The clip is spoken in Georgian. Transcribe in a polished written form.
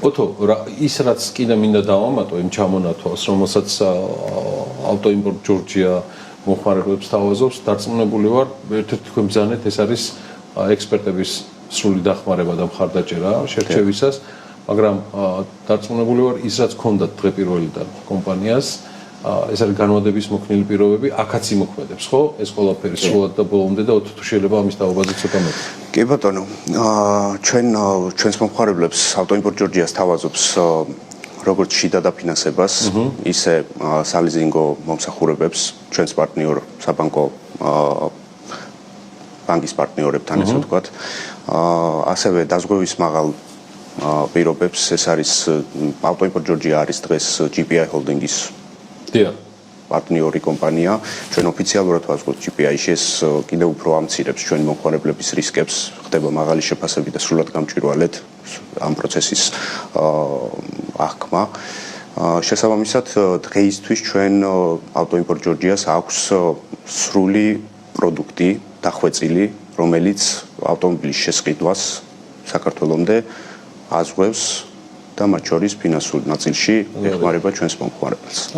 ოთო ის რაც კიდე მინდა დავამატო იმ ჩამონათვალს, რომელსაც ავტოიმპორტ ჯორჯია მომხმარებლებს თავაზობს, დარწმუნებული ვარ, ერთ-ერთი თქვენ ბრძანეთ, ეს არის ექსპერტების სრული დახმარება და მხარდაჭერა შერჩევისას, მაგრამ დარწმუნებული ვარ, ის რაც ქონდათ დღე პირველიდან კომპანიას, ეს არის განვადების მოქნილი პირობები, აქაც იმოქმედებს, ხო? ეს ყველაფერი სრულად და ბოლომდე და ოთო თუ შეიძლება ამის თავობაზე ცოტა მეტი. კი ბატონო, ჩვენს მომხმარებლებს ავტოიმპორტ ჯორჯიას თავაზობს როგორც შიდა დაფინანსებას, ისე სალიზინგო მომსახურებებს, ჩვენს პარტნიორ საბანკო ბანკის პარტნიორებთან ესე ვთქვათ. ასევე დაზღვევის მაღალ პირობებს, ეს არის ავტოიმპორტ ჯორჯია არის დღეს GPI ჰოლდინგის პარტნიორი კომპანია. ჩვენ ოფიციალურად ვაზღვევთ GPI-ში, ეს კიდევ უფრო ამცირებს ჩვენი მომხმარებლების რისკებს, ხდება მაღალი შეფასებით და სრულად გამჭვირვალედ ამ პროცესის აღქმა. შესაბამისად, დღეისთვის ჩვენ ავტოიმპორტ ჯორჯიას აქვს სრული პროდუქტი დახვეწილი, რომელიც ავტომობილის შესყიდვას საქართველომდე აზღვევს და მათ შორის ფინანსურ ნაწილში ეხმარება ჩვენს მომხმარებელს.